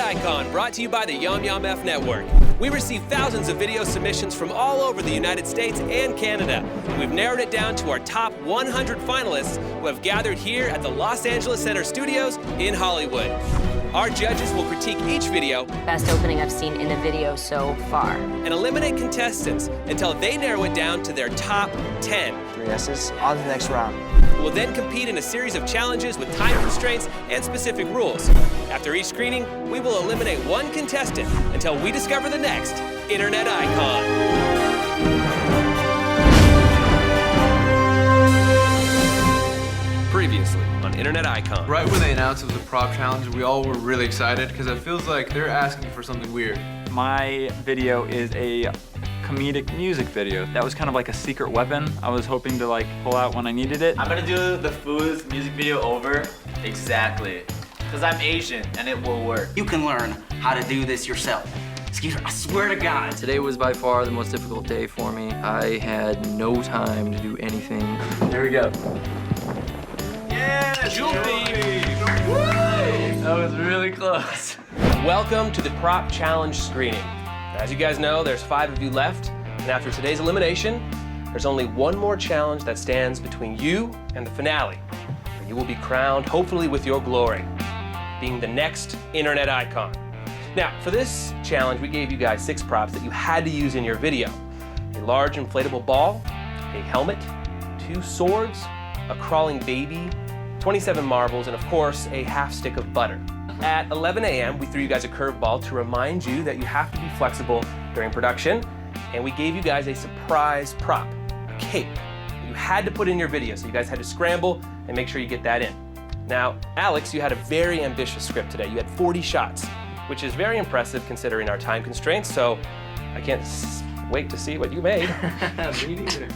Icon, brought to you by the YOMYOMF Network. We receive thousands of video submissions from all over the United States and Canada. We've narrowed it down to our top 100 finalists who have gathered here at the Los Angeles Center Studios in Hollywood. Our judges will critique each video. Best opening I've seen in a video so far. And eliminate contestants until they narrow it down to their top 10. 3 S's, on to the next round. We'll then compete in a series of challenges with time constraints and specific rules. After each screening, we will eliminate one contestant until we discover the next internet icon. Previously on Internet Icon. Right when they announced it was a prop challenge, we all were really excited because it feels like they're asking for something weird. My video is a comedic music video. That was kind of like a secret weapon I was hoping to pull out when I needed it. I'm gonna do the Food's music video over exactly, because I'm Asian and it will work. You can learn how to do this yourself. Skeeter, I swear to God. Today was by far the most difficult day for me. I had no time to do anything. Here we go. Yeah, Jewel Thief! That was really close. Welcome to the Prop Challenge screening. As you guys know, there's 5 of you left, and after today's elimination, there's only one more challenge that stands between you and the finale, where you will be crowned, hopefully with your glory, being the next internet icon. Now, for this challenge, we gave you guys 6 props that you had to use in your video. A large inflatable ball, a helmet, 2 swords, a crawling baby, 27 marbles, and of course, a half stick of butter. At 11 a.m., we threw you guys a curveball to remind you that you have to be flexible during production, and we gave you guys a surprise prop, a cape, that you had to put in your video, so you guys had to scramble and make sure you get that in. Now, Alex, you had a very ambitious script today. You had 40 shots, which is very impressive considering our time constraints, so I can't wait to see what you made. Me neither.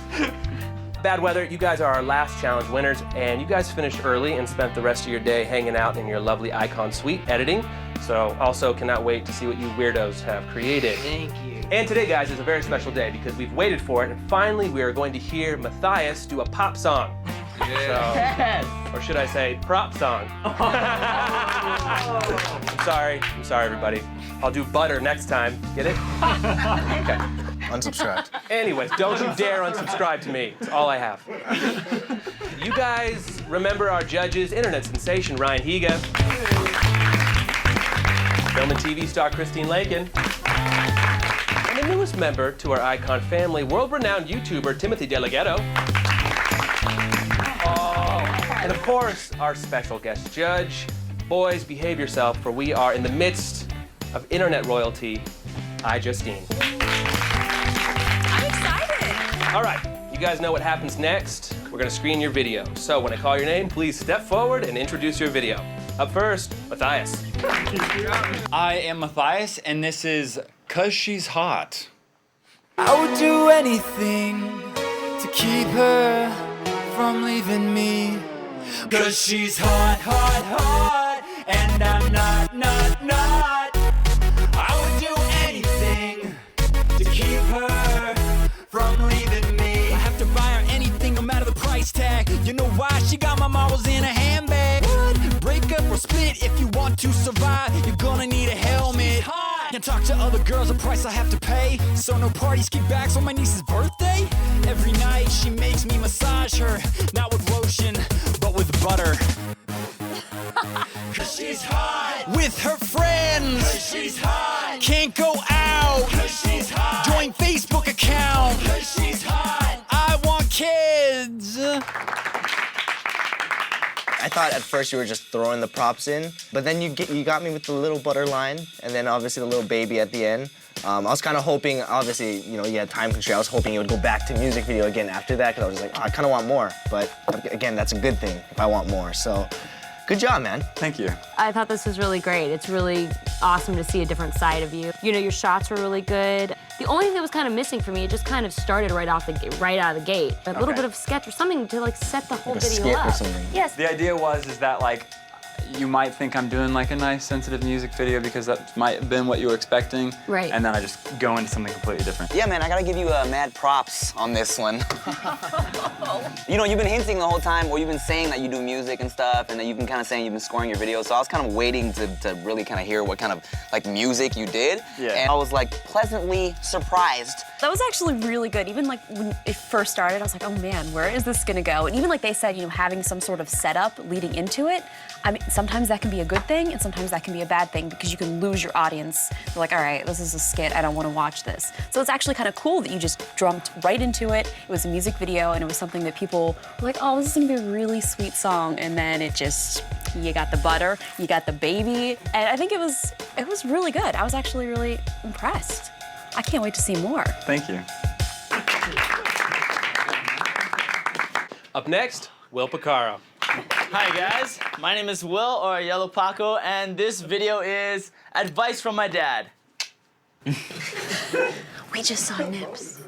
Bad Weather, you guys are our last challenge winners, and you guys finished early and spent the rest of your day hanging out in your lovely Icon suite editing. So also cannot wait to see what you weirdos have created. Thank you. And today, guys, is a very special day because we've waited for it, and finally we are going to hear Matthias do a pop song. Yes. So, or should I say, prop song. I'm sorry, everybody. I'll do butter next time. Get it? Okay. Unsubscribed. Anyways, don't you dare unsubscribe to me. It's all I have. You guys remember our judges, internet sensation Ryan Higa, film and TV star Christine Lakin, and the newest member to our Icon family, world-renowned YouTuber Timothy DeLaGhetto. And of course, our special guest judge. Boys, behave yourself, for we are in the midst of internet royalty, iJustine. All right, you guys know what happens next. We're gonna screen your video. So when I call your name, please step forward and introduce your video. Up first, Matthias. I am Matthias, and this is 'Cause She's Hot. I would do anything to keep her from leaving me. 'Cause she's hot, hot, hot, and I'm not. I would do anything to keep her from leaving me. I have to buy her anything no matter the price tag. You know why? She got my marbles in a handbag. What? Break up or split if you want to survive. You're gonna need a helmet. Can't talk to other girls, a price I have to pay. So no parties, kickbacks on my niece's birthday. Every night she makes me massage her, not with lotion, but with butter. 'Cause she's hot. With her friends. 'Cause she's hot. Can't go out. 'Cause she's hot. Join Facebook account. 'Cause she's hot. I want kids. I thought at first you were just throwing the props in, but then you got me with the little butter line, and then obviously the little baby at the end. I was kind of hoping, obviously, you had time constraint. I was hoping you would go back to music video again after that, because I was just like, oh, I kind of want more. But again, that's a good thing if I want more. So, good job, man. Thank you. I thought this was really great. It's really awesome to see a different side of you. You know, your shots were really good. The only thing that was kind of missing for me, it just kind of started right out of the gate. A little bit of sketch or something to set the whole Like a video skit up. or something. Yes. The idea is that you might think I'm doing a nice sensitive music video because that might have been what you were expecting. Right. And then I just go into something completely different. Yeah, man, I gotta give you mad props on this one. no. You know, you've been hinting the whole time, or you've been saying that you do music and stuff, and that you've been kind of saying you've been scoring your videos, so I was kind of waiting to really kind of hear what kind of, like, music you did. Yeah. And I was, like, pleasantly surprised. That was actually really good. Even, like, when it first started, I was like, oh, man, where is this gonna go? And even, like they said, you know, having some sort of setup leading into it, I mean, sometimes that can be a good thing, and sometimes that can be a bad thing, because you can lose your audience. They're like, all right, this is a skit, I don't want to watch this. So it's actually kind of cool that you just jumped right into it. It was a music video, and it was something that people were like, oh, this is gonna be a really sweet song, and then it just, you got the butter, you got the baby, and I think it was really good. I was actually really impressed. I can't wait to see more. Thank you. Up next, Will Picaro. Hi guys, my name is Will, or Yellow Paco, and this video is advice from my dad. We just saw nips.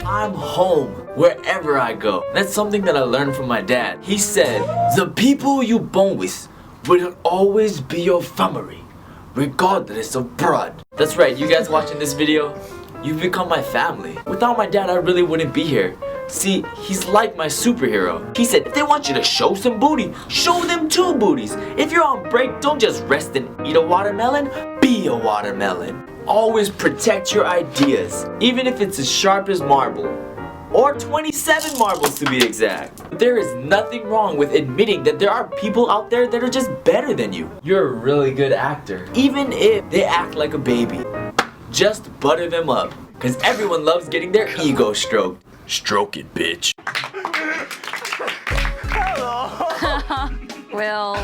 I'm home wherever I go. That's something that I learned from my dad. He said, the people you born with will always be your family, regardless of blood. That's right, you guys watching this video, you've become my family. Without my dad, I really wouldn't be here. See, he's like my superhero. He said, if they want you to show some booty, show them 2 booties. If you're on break, don't just rest and eat a watermelon, be a watermelon. Always protect your ideas, even if it's as sharp as marble. Or 27 marbles to be exact. There is nothing wrong with admitting that there are people out there that are just better than you. You're a really good actor, even if they act like a baby. Just butter them up, because everyone loves getting their ego stroked. Stroke it, bitch. Will,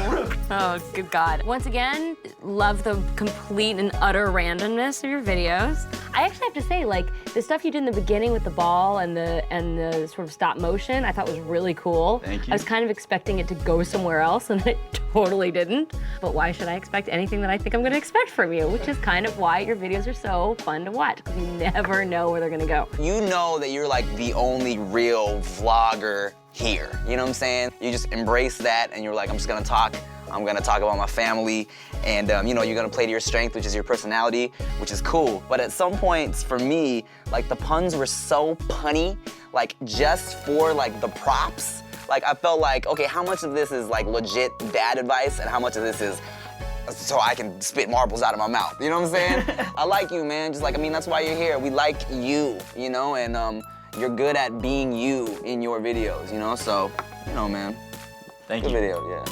oh, good God. Once again, love the complete and utter randomness of your videos. I actually have to say, like, the stuff you did in the beginning with the ball and the sort of stop motion, I thought was really cool. Thank you. I was kind of expecting it to go somewhere else, and it totally didn't. But why should I expect anything that I think I'm gonna expect from you? Which is kind of why your videos are so fun to watch, because you never know where they're gonna go. You know that you're like the only real vlogger here. You know what I'm saying? You just embrace that, and you're like, I'm gonna talk about my family, and you know, you're gonna play to your strength, which is your personality, which is cool. But at some points, for me, like, the puns were so punny, like, just for, like, the props. Like, I felt like, okay, how much of this is, like, legit dad advice, and how much of this is so I can spit marbles out of my mouth? You know what I'm saying? I like you, man. Just like, I mean, that's why you're here. We like you, you know, and you're good at being you in your videos, you know? So, you know, man. Thank Good you. video, yeah.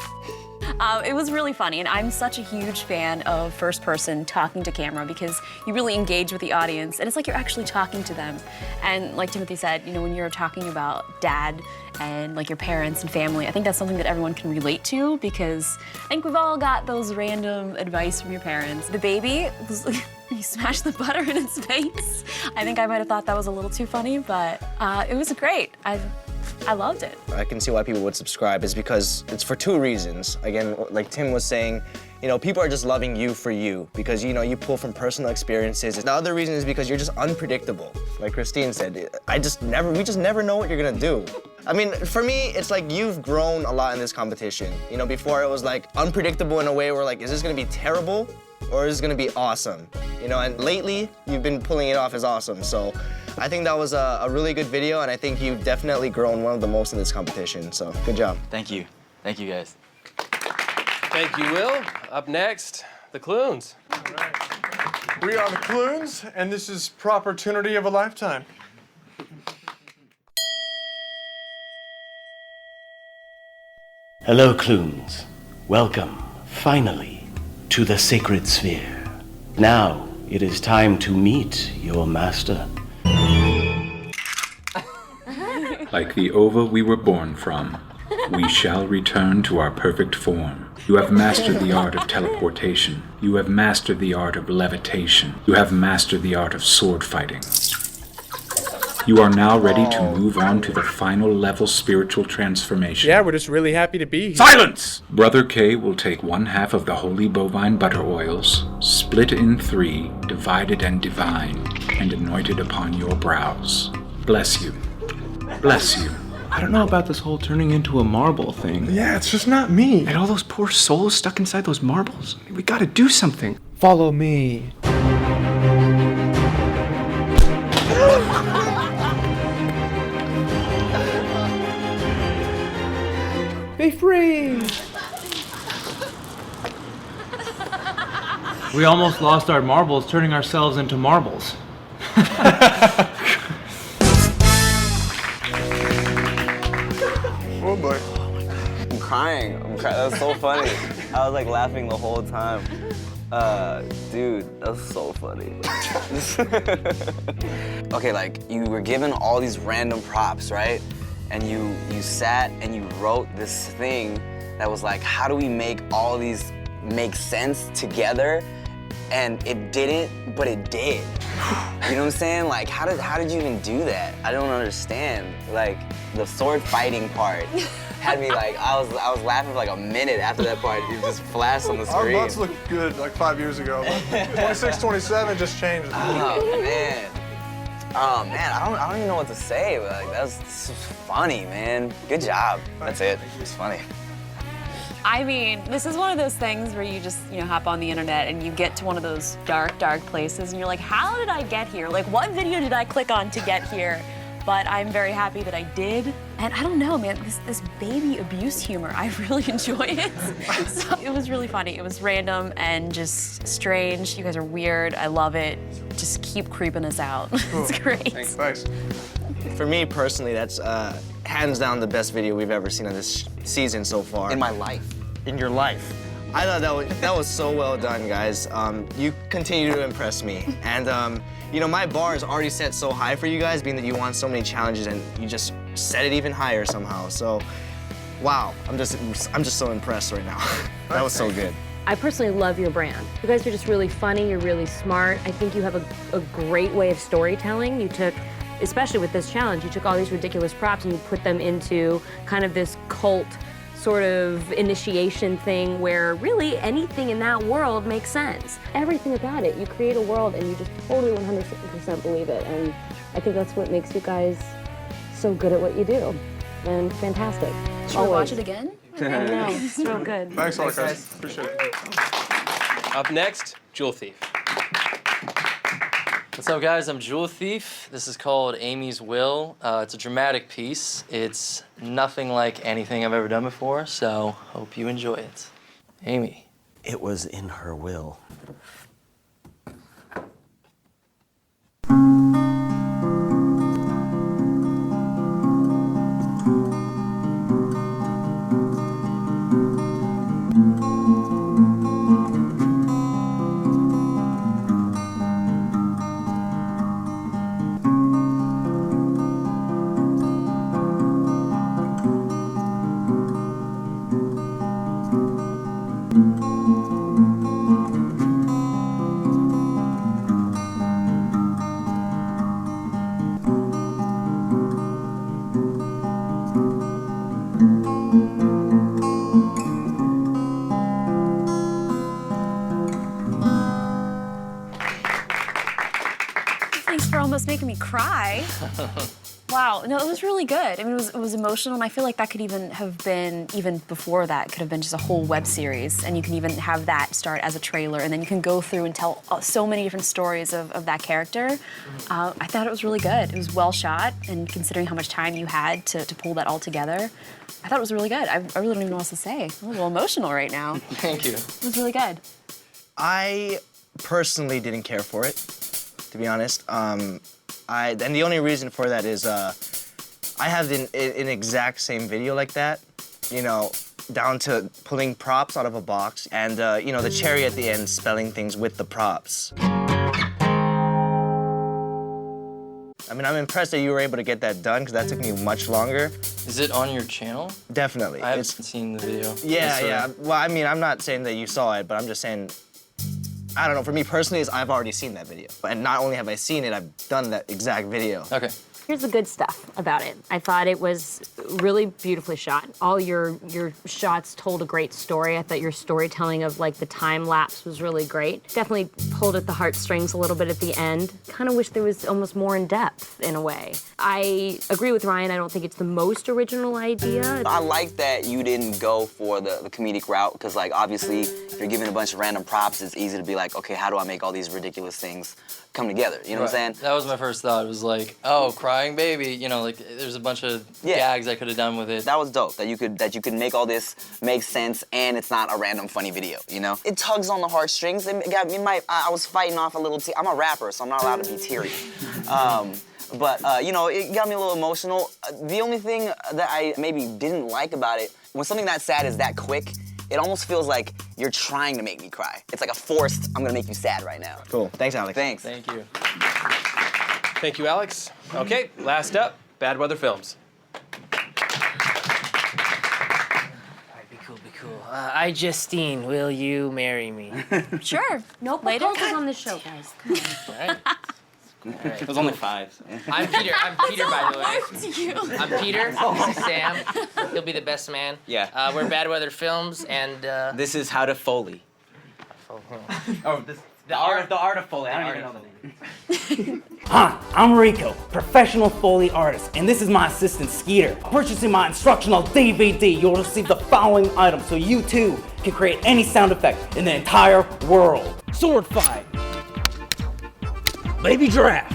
It was really funny, and I'm such a huge fan of first person talking to camera, because you really engage with the audience, and it's like you're actually talking to them. And like Timothy said, you know, when you're talking about dad and like your parents and family, I think that's something that everyone can relate to, because I think we've all got those random advice from your parents. The baby was you smashed the butter in its face. I think I might have thought that was a little too funny, but it was great. I loved it. I can see why people would subscribe is because it's for 2 reasons. Again, like Tim was saying, you know, people are just loving you for you because, you know, you pull from personal experiences. The other reason is because you're just unpredictable. Like Christine said, we just never know what you're gonna do. I mean, for me, it's like you've grown a lot in this competition. You know, before it was like unpredictable in a way where like, is this gonna be terrible or is this gonna be awesome? You know, and lately, you've been pulling it off as awesome. So I think that was a really good video, and I think you've definitely grown one of the most in this competition, so good job. Thank you. Thank you, guys. Thank you, Will. Up next, the Clunes. We are the Clunes, and this is Propertunity of a Lifetime. Hello, Clunes. Welcome, finally, to the sacred sphere. Now, it is time to meet your master. Like the ova we were born from, we shall return to our perfect form. You have mastered the art of teleportation. You have mastered the art of levitation. You have mastered the art of sword fighting. You are now ready to move on to the final level spiritual transformation. Yeah, we're just really happy to be here. Silence! Brother K will take 1/2 of the holy bovine butter oils, split in 3, divided and divine, and anointed upon your brows. Bless you. Bless you. I don't know about this whole turning into a marble thing. Yeah, it's just not me. And all those poor souls stuck inside those marbles. We gotta do something. Follow me. Be free! We almost lost our marbles, turning ourselves into marbles. Oh boy. I'm crying. That was so funny. I was like laughing the whole time. Dude, that's so funny. Okay, like you were given all these random props, right? And you sat and you wrote this thing that was like, how do we make all these make sense together? And it didn't, but it did. You know what I'm saying? Like, how did you even do that? I don't understand. Like, the sword fighting part had me like, I was laughing for like a minute after that part. It just flashed on the screen. Our butts looked good like 5 years ago. 26, 27 just changed. Oh man. Oh man, I don't even know what to say. But like, that's funny, man. Good job. That's it. It's funny. I mean, this is one of those things where you just, hop on the internet and you get to one of those dark, dark places and you're like, how did I get here? Like, what video did I click on to get here? But I'm very happy that I did. And I don't know, man, this baby abuse humor, I really enjoy it. So it was really funny. It was random and just strange. You guys are weird. I love it. Just keep creeping us out. Cool. It's great. Thanks. For me personally, that's hands down the best video we've ever seen on this season so far. In my life. In your life. I thought that was so well done, guys. You continue to impress me. And my bar is already set so high for you guys, being that you want so many challenges and you just set it even higher somehow. So, wow, I'm just so impressed right now. That was so good. I personally love your brand. You guys are just really funny, you're really smart. I think you have a great way of storytelling. You took, especially with this challenge, you took all these ridiculous props and you put them into kind of this cult sort of initiation thing where really anything in that world makes sense. Everything about it, you create a world and you just totally 100% believe it. And I think that's what makes you guys so good at what you do. And fantastic. Should we watch it again? I know, it's real good. Thanks a lot, guys. Appreciate it. Up next, Jewel Thief. What's up, guys? I'm Jewel Thief. This is called Amy's Will. It's a dramatic piece. It's nothing like anything I've ever done before, so hope you enjoy it. Amy. It was in her will. Making me cry. Wow, no, it was really good. I mean, it was emotional, and I feel like that could even have been, even before that, could have been just a whole web series, and you can even have that start as a trailer, and then you can go through and tell so many different stories of that character. I thought it was really good. It was well shot, and considering how much time you had to pull that all together, I thought it was really good. I really don't even know what else to say. I'm a little emotional right now. Thank you. It was really good. I personally didn't care for it, to be honest. And the only reason for that is I have an exact same video like that, down to pulling props out of a box and, the cherry at the end spelling things with the props. I mean, I'm impressed that you were able to get that done because that took me much longer. Is it on your channel? Definitely. I haven't seen the video. Yeah. Well, I mean, I'm not saying that you saw it, but I'm just saying, I don't know, for me personally, I've already seen that video. And not only have I seen it, I've done that exact video. Okay. Here's the good stuff about it. I thought it was really beautifully shot. All your shots told a great story. I thought your storytelling of like the time lapse was really great. Definitely pulled at the heartstrings a little bit at the end. Kind of wish there was almost more in depth in a way. I agree with Ryan. I don't think it's the most original idea. I like that you didn't go for the comedic route because like obviously if you're given a bunch of random props, it's easy to be like, okay, how do I make all these ridiculous things come together? You know what I'm saying? That was my first thought. It was like, oh, cry crying baby. You know, like there's a bunch of gags I could have done with it. That was dope. That you could make all this make sense and it's not a random funny video. You know, it tugs on the heartstrings. It got me. I was fighting off a little. I'm a rapper, so I'm not allowed to be teary. But you know, it got me a little emotional. The only thing that I maybe didn't like about it, when something that sad is that quick, it almost feels like you're trying to make me cry. It's like a forced, I'm gonna make you sad right now. Cool, thanks, Alex. Thanks. Thank you. Thank you, Alex. Okay, last up, Bad Weather Films. Be cool. iJustine, will you marry me? Sure. No proposals on this show, guys. All right. It was only 5. I'm Peter, by the way. To you. I'm Peter, this is Sam. He'll be the best man. Yeah. We're Bad Weather Films, and This is how to Foley. Oh, The art of Foley. I don't even know the name. Hi, I'm Rico, professional Foley artist, and this is my assistant Skeeter. Purchasing my instructional DVD, you'll receive the following items so you too can create any sound effect in the entire world. Sword fight. Baby giraffe.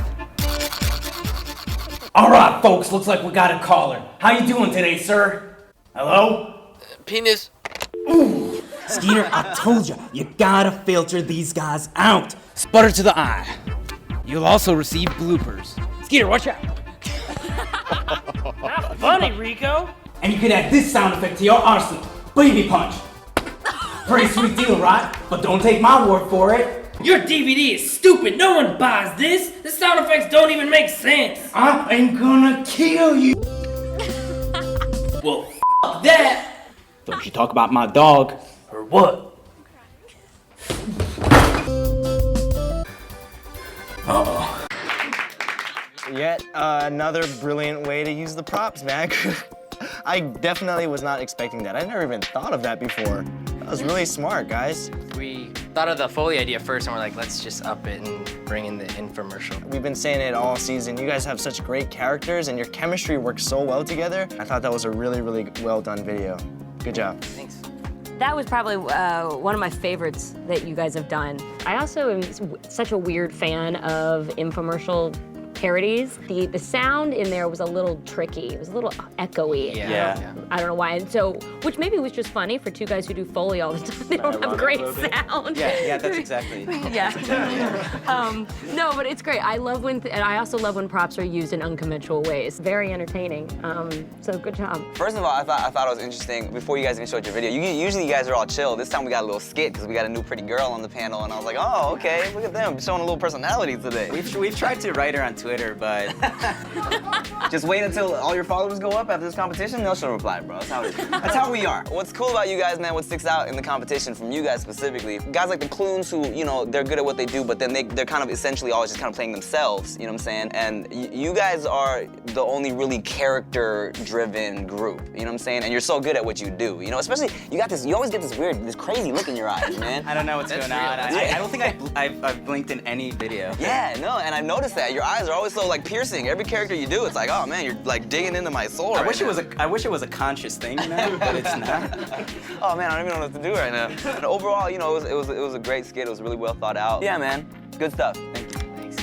All right, folks, looks like we got a caller. How you doing today, sir? Hello? penis. Ooh, Skeeter, I told you, you gotta filter these guys out. Sputter to the eye. You'll also receive bloopers. Skeeter, watch out. Not funny, Rico. And you can add this sound effect to your arsenal. Baby punch. Pretty sweet deal, right? But don't take my word for it. Your DVD is stupid. No one buys this. The sound effects don't even make sense. I ain't gonna kill you. Well, f that. Don't you talk about my dog. Or what? Uh-oh. Yet another brilliant way to use the props, man. I definitely was not expecting that. I never even thought of that before. That was really smart, guys. We thought of the Foley idea first and we're like, let's just up it and bring in the infomercial. We've been saying it all season. You guys have such great characters and your chemistry works so well together. I thought that was a really, really well done video. Good job. Thanks. That was probably one of my favorites that you guys have done. I also am such a weird fan of infomercial parodies. The sound in there was a little tricky. It was a little echoey. Yeah. I don't know why. And so, which maybe was just funny for two guys who do Foley all the time. They don't have great sound. Yeah, that's exactly. No, but it's great. I love when, and I also love when props are used in unconventional ways. Very entertaining. So good job. First of all, I thought it was interesting. Before you guys even showed your video, usually you guys are all chill. This time we got a little skit because we got a new pretty girl on the panel, and I was like, oh, okay, look at them showing a little personality today. We've tried to write her on Twitter, but just wait until all your followers go up after this competition, they'll show a reply, bro. That's how we are. What's cool about you guys, man, what sticks out in the competition from you guys specifically, guys like the Clunes who, you know, they're good at what they do, but then they're kind of essentially always just kind of playing themselves, you know what I'm saying? And you guys are the only really character-driven group, you know what I'm saying? And you're so good at what you do, you know? Especially, you always get this crazy look in your eyes, man. I don't know what's going on. I don't think I've blinked in any video. Yeah, no, and I've noticed that. Your eyes are always so like piercing. Every character you do, it's like, oh man, you're like digging into my soul. I wish it was a conscious thing, you know, but it's not. Oh man, I don't even know what to do right now. And overall, you know, it was a great skit. It was really well thought out. Yeah, man, good stuff. Thank you. Thanks.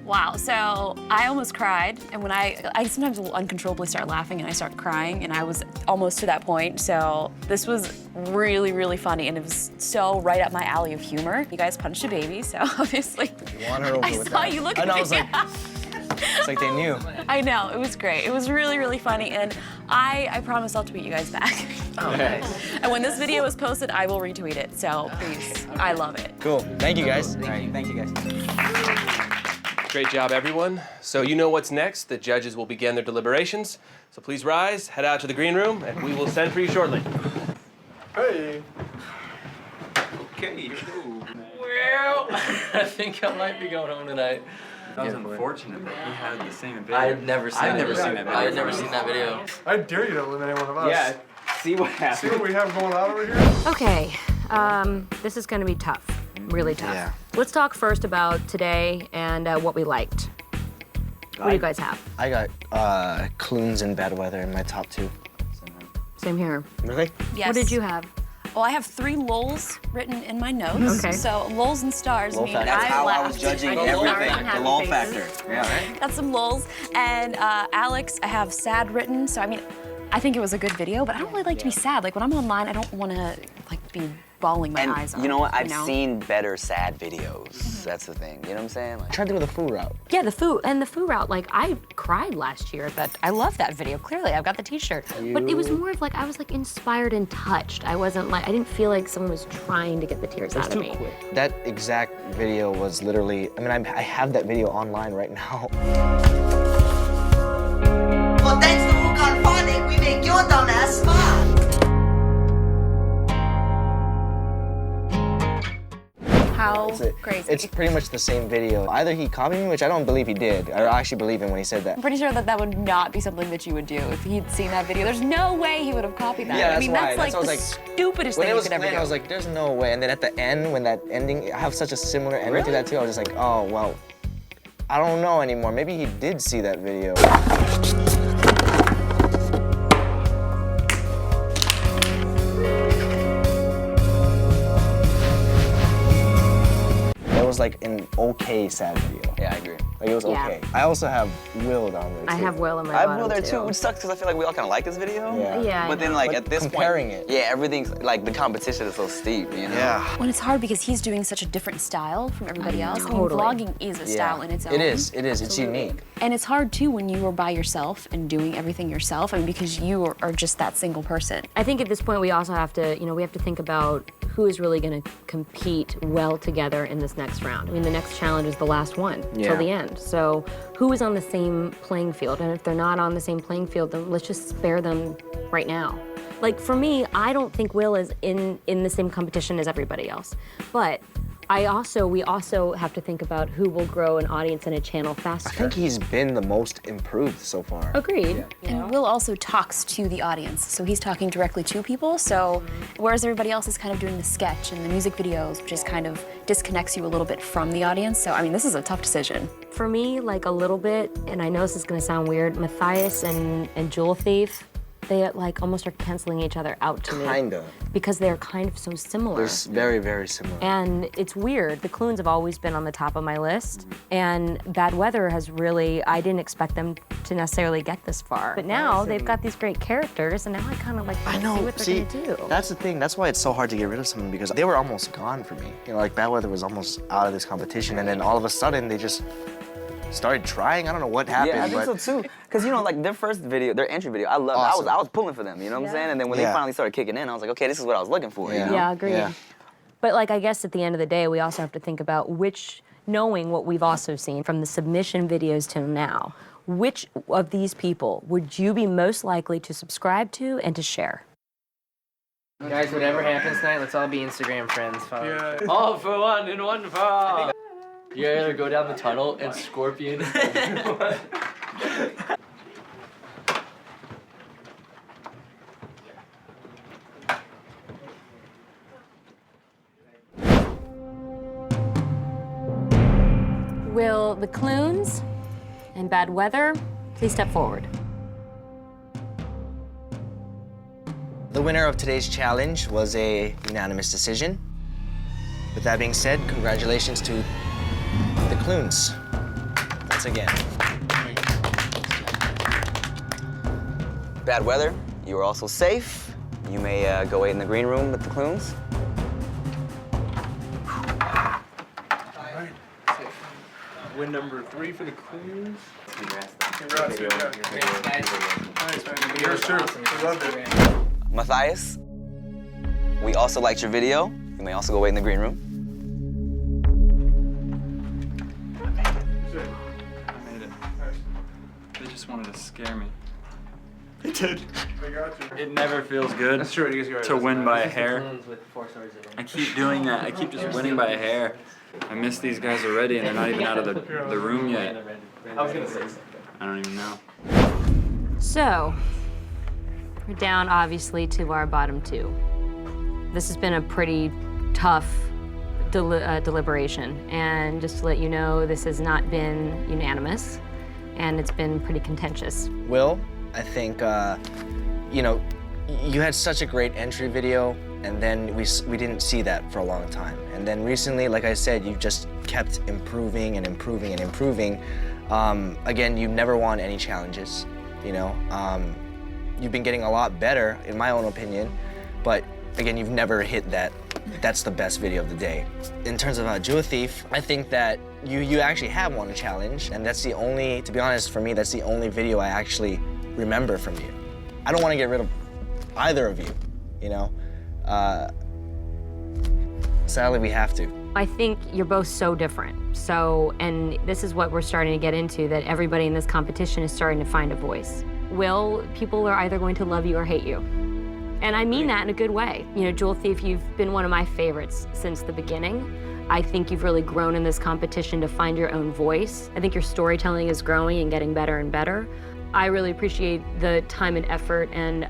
Wow, so I almost cried, and when I sometimes will uncontrollably start laughing and I start crying, and I was almost to that point, so this was really, really funny, and it was so right up my alley of humor. You guys punched a baby, so obviously You want her over I with saw that. you look I at know, me. I was like, it's like they knew. I know, it was great. It was really, really funny, and I promise I'll tweet you guys back. Oh, nice. And when this video is posted, I will retweet it, so please, I love it. Cool, thank you guys. All right, thank you guys. Great job, everyone. So you know what's next. The judges will begin their deliberations. So please rise, head out to the green room, and we will send for you shortly. Hey. Okay. Well, I think I might be going home tonight. That was unfortunate that he had the same video. I've never seen that video. I've never seen that video. I dare you to eliminate one of us. Yeah, see what happens. See what we have going on over here? Okay, this is gonna be tough, really tough. Yeah. Let's talk first about today and what we liked. What do you guys have? I got Clunes and Bad Weather in my top 2. Same here. Really? Yes. What did you have? Well, I have 3 lols written in my notes. Okay. So lols and stars Lol mean factor. That's how I was laughed. judging I everything. laughed. The lol factor. Yeah. Got some lols. And Alex, I have sad written. So I mean, I think it was a good video, but I don't really like to be sad. Like when I'm online, I don't want to like be bawling my eyes out. You know what? I've know? seen better sad videos. That's the thing. You know what I'm saying? Like, Try to go the foo route. Yeah, the foo route. Like I cried last year, but I love that video. Clearly, I've got the T-shirt. But it was more of like I was like inspired and touched. I wasn't like I didn't feel like someone was trying to get the tears out of me. That exact video was literally. I mean, I have that video online right now. Well, thanks to Hook on Phonic, we make your dumb ass smile. How crazy. It's pretty much the same video. Either he copied me, which I don't believe he did. I actually believe him when he said that. I'm pretty sure that that would not be something that you would do if he'd seen that video. There's no way he would have copied that. Yeah, I mean, that's that's why. like That's the why I was stupidest When thing it you was could ever playing, do. I was like, there's no way. And then at the end, when that ending, I have such a similar ending to that too. I was just like, oh, well, I don't know anymore. Maybe he did see that video. It was like an okay sad video. Yeah, I agree. Like it was Yeah. okay. I also have Will down there too. I have Will in my I have bottom Will there too, which sucks because I feel like we all kind of like this video. Yeah. Yeah, I But then know. like But at this comparing point, it. yeah, everything's like the competition is so steep, you know? Yeah. When it's hard because he's doing such a different style from everybody else. I mean, Totally. vlogging is a style in its own. It is. It's unique. And it's hard too when you are by yourself and doing everything yourself. I mean, because you are just that single person. I think at this point we also have to, we have to think about who is really going to compete well together in this next round. I mean, the next challenge is the last one till the end. So who is on the same playing field? And if they're not on the same playing field, then let's just spare them right now. Like for me, I don't think Will is in the same competition as everybody else. But we also have to think about who will grow an audience and a channel faster. I think he's been the most improved so far. Agreed. And Will also talks to the audience, so he's talking directly to people. So whereas everybody else is kind of doing the sketch and the music videos, which is kind of disconnects you a little bit from the audience. So I mean, this is a tough decision. For me, like a little bit, and I know this is gonna sound weird, Matthias and Jewel Thief, they like almost are canceling each other out to me. Kinda. Because they're kind of so similar. They're very, very similar. And it's weird. The Clunes have always been on the top of my list. And Bad Weather has really, I didn't expect them to necessarily get this far. But now they've got these great characters, and now I kind of like I see know. what they're gonna do. That's the thing. That's why it's so hard to get rid of someone because they were almost gone for me. Like Bad Weather was almost out of this competition, and then all of a sudden they just started trying. I don't know what happened. Yeah, I think but so too. Because like their first video, their entry video, I loved. Awesome. I was pulling for them. You know what I'm saying? And then when they finally started kicking in, I was like, okay, this is what I was looking for. You know? Yeah, agreed. But like, I guess at the end of the day, we also have to think about knowing what we've also seen from the submission videos till now, which of these people would you be most likely to subscribe to and to share? Guys, whatever happens tonight, let's all be Instagram friends. Yeah. All for one and one for all. You either go down the tunnel and scorpion. Will the Clunes and Bad Weather please step forward? The winner of today's challenge was a unanimous decision. With that being said, congratulations to the Clunes. Once again. Bad Weather, you are also safe. You may go wait in the green room with the Clunes. Win number 3 for the Queens. Congrats. Congrats, dude. Thanks, guys. Thanks, man. Yours too. We loved it. Matthias, we also liked your video. You may also go wait in the green room. I made it. They just wanted to scare me. He did. I got you. It never feels good That's true. You guys got it. to win by a hair. With 4 stars in them. I keep doing that. I keep just winning by a hair. I miss these guys already, and they're not even out of the room yet. I was gonna say something. I don't even know. So, we're down obviously to our bottom 2. This has been a pretty tough deliberation, and just to let you know, this has not been unanimous, and it's been pretty contentious. Will, I think, you had such a great entry video, And then we didn't see that for a long time. And then recently, like I said, you just kept improving and improving and improving. Again, you never won any challenges, you know? You've been getting a lot better, in my own opinion, but again, you've never hit that's the best video of the day. In terms of Jewel Thief, I think that you actually have won a challenge, and that's the only, to be honest, for me, that's the only video I actually remember from you. I don't want to get rid of either of you, you know? Sadly, we have to. I think you're both so different. So, and this is what we're starting to get into, that everybody in this competition is starting to find a voice. People are either going to love you or hate you. And I mean that in a good way. You know, Jewel Thief, you've been one of my favorites since the beginning. I think you've really grown in this competition to find your own voice. I think your storytelling is growing and getting better and better. I really appreciate the time and effort and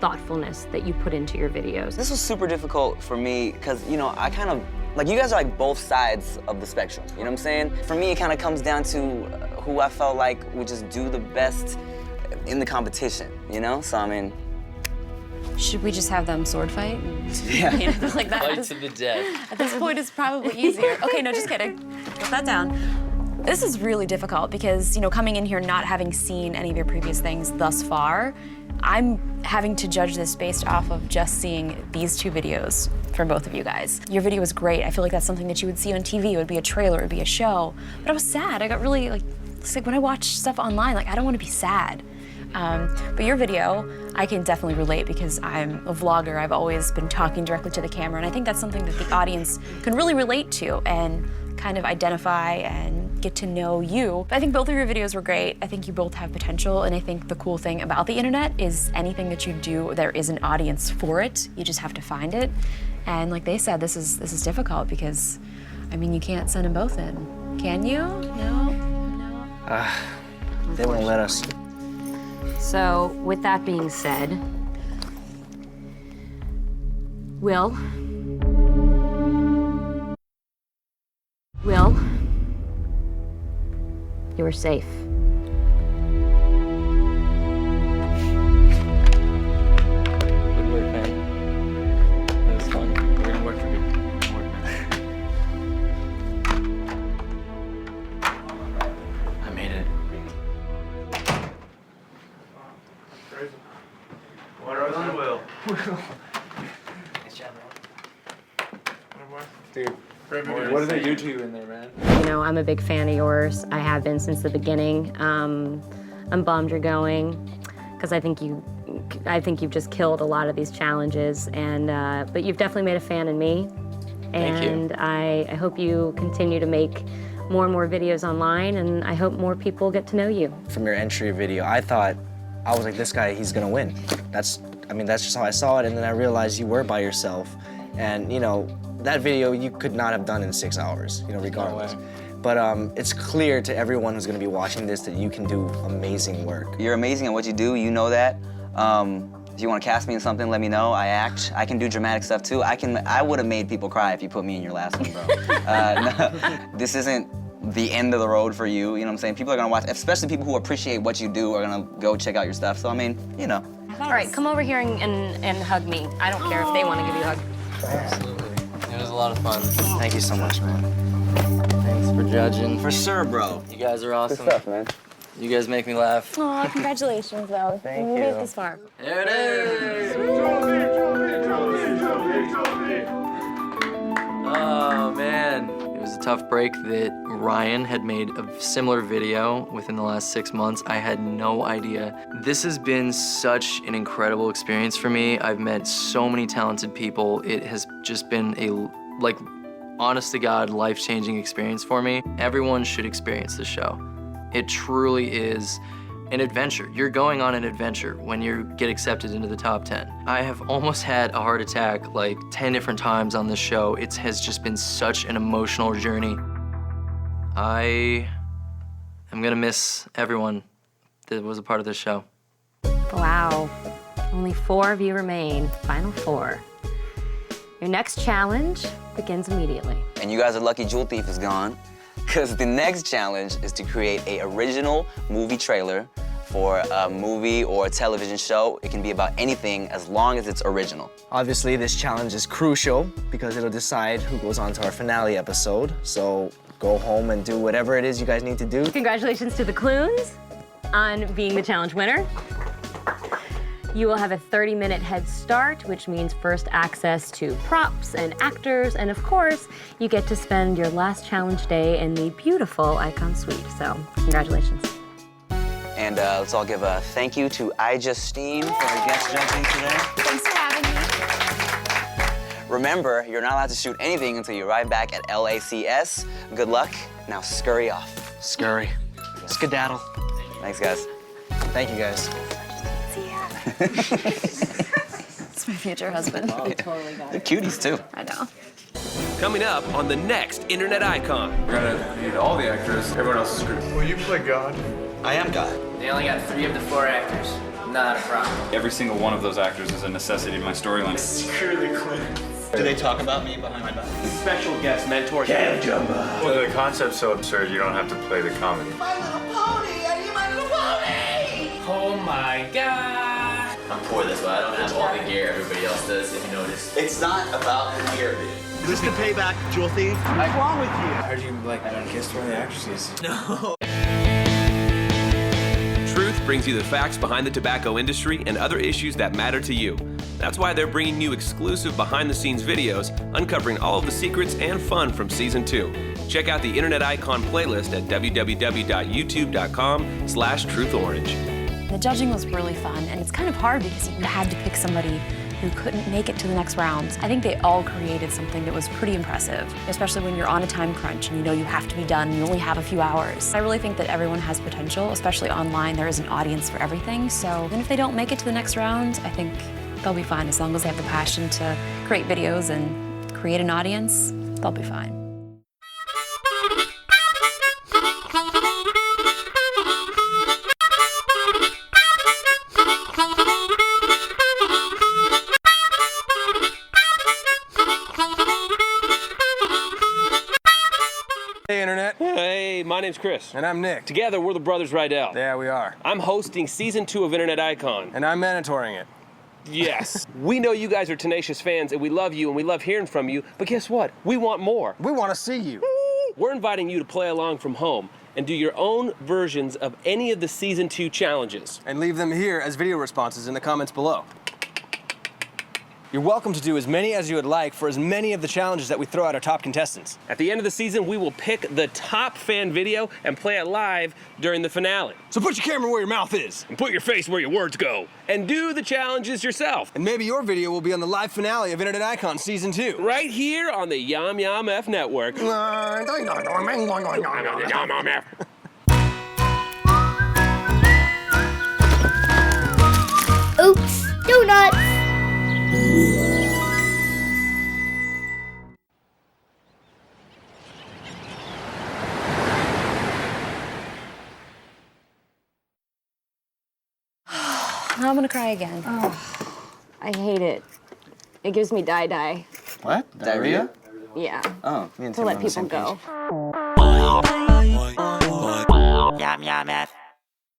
thoughtfulness that you put into your videos. This was super difficult for me because, you know, I kind of, like, you guys are like both sides of the spectrum, you know what I'm saying? For me, it kind of comes down to who I felt like would just do the best in the competition, you know? So, I mean... Should we just have them sword fight? Yeah. You know, like that. Fight to the death. At this point, it's probably easier. Okay, no, just kidding. Put that down. This is really difficult because, you know, coming in here not having seen any of your previous things thus far, I'm having to judge this based off of just seeing these two videos from both of you guys. Your video was great. I feel like that's something that you would see on TV. It would be a trailer, it would be a show. But I was sad. I got really, like, it's like when I watch stuff online, like, I don't want to be sad. But your video, I can definitely relate because I'm a vlogger. I've always been talking directly to the camera, and I think that's something that the audience can really relate to and kind of identify and get to know you. But I think both of your videos were great. I think you both have potential, and I think the cool thing about the internet is anything that you do, there is an audience for it. You just have to find it. And like they said, this is difficult because, I mean, you can't send them both in. Can you? No? They won't let us. So, with that being said, Will, you were safe. Good work, man. That was fun. We're gonna work for you. Good work, man. I made it. Water on Will. Nice job, bro. Dude, what did they do to you in there, man? You know, I'm a big fan of yours. I have been since the beginning. I'm bummed you're going because I think you've just killed a lot of these challenges, and but you've definitely made a fan in me. Thank you. And I hope you continue to make more and more videos online, and I hope more people get to know you. From your entry video, I was like, this guy, he's gonna win. That's just how I saw it, and then I realized you were by yourself. And, you know, that video you could not have done in 6 hours, you know, regardless. But it's clear to everyone who's gonna be watching this that you can do amazing work. You're amazing at what you do, you know that. If you want to cast me in something, let me know. I act. I can do dramatic stuff too. I would have made people cry if you put me in your last one, bro. No, this isn't the end of the road for you, you know what I'm saying? People are gonna watch, especially people who appreciate what you do are gonna go check out your stuff. So, I mean, you know. All right, come over here and hug me. I don't care if they want to give you a hug. Absolutely. It was a lot of fun. Thank you so much, man. Thanks for judging. For sure, bro. You guys are awesome. Good stuff, man. You guys make me laugh. Aw, congratulations, though. Thank you. you. Made it this far. There it is. Oh, man. It was a tough break that Ryan had made a similar video within the last 6 months. I had no idea. This has been such an incredible experience for me. I've met so many talented people. It has just been a, like, honest to God, life-changing experience for me. Everyone should experience this show. It truly is an adventure. You're going on an adventure when you get accepted into the top 10. I have almost had a heart attack like 10 different times on this show. It has just been such an emotional journey. I am gonna miss everyone that was a part of this show. Wow, only 4 of you remain, final 4. Your next challenge begins immediately. And you guys are lucky Jewel Thief is gone, because the next challenge is to create an original movie trailer for a movie or a television show. It can be about anything as long as it's original. Obviously, this challenge is crucial because it'll decide who goes on to our finale episode. So go home and do whatever it is you guys need to do. Congratulations to the Clunes on being the challenge winner. You will have a 30-minute head start, which means first access to props and actors, and of course, you get to spend your last challenge day in the beautiful Icon Suite. So, congratulations. And let's all give a thank you to iJustine for our guest judging today. Thanks for having me. Remember, you're not allowed to shoot anything until you arrive back at LACS. Good luck. Now scurry off. Scurry. Skedaddle. Thanks, guys. Thank you, guys. It's my future husband. Oh, totally got it. They're cuties, too. I know. Coming up on the next Internet Icon. We're gonna need all the actors. Everyone else is screwed. Will you play God? I am God. They only got 3 of the 4 actors. Not a problem. Every single one of those actors is a necessity in my storyline. Screw the Clunes. Do they talk about me behind my back? Special guest mentor. Well, the concept's so absurd, you don't have to play the comedy. My little pony, are you my little pony? Oh my God. I'm poor this way. I don't have all the gear everybody else does, if you notice. It's not about the gear, dude. Is this the payback, jewel thief? What's wrong with you? I heard you like kissed one of the actresses. No. Truth brings you the facts behind the tobacco industry and other issues that matter to you. That's why they're bringing you exclusive behind-the-scenes videos, uncovering all of the secrets and fun from Season 2. Check out the Internet Icon playlist at www.youtube.com/truthorange. The judging was really fun, and it's kind of hard because you had to pick somebody who couldn't make it to the next round. I think they all created something that was pretty impressive, especially when you're on a time crunch and you know you have to be done and you only have a few hours. I really think that everyone has potential, especially online. There is an audience for everything, so even if they don't make it to the next round, I think they'll be fine. As long as they have the passion to create videos and create an audience, they'll be fine. Hey, Internet. Hey, my name's Chris. And I'm Nick. Together, we're the brothers Riedells. Yeah, we are. I'm hosting Season 2 of Internet Icon. And I'm mentoring it. Yes. We know you guys are tenacious fans, and we love you, and we love hearing from you, but guess what? We want more. We want to see you. We're inviting you to play along from home and do your own versions of any of the Season 2 challenges. And leave them here as video responses in the comments below. You're welcome to do as many as you would like for as many of the challenges that we throw at our top contestants. At the end of the season, we will pick the top fan video and play it live during the finale. So put your camera where your mouth is. And put your face where your words go. And do the challenges yourself. And maybe your video will be on the live finale of Internet Icon Season 2. Right here on the YOMYOMF Network. Oops, Doughnuts! Now I'm gonna cry again. Oh, I hate it. It gives me die-die. What? Diarrhea? Yeah. Oh, me and to Tim let are on the people same go. page. Yum, yum,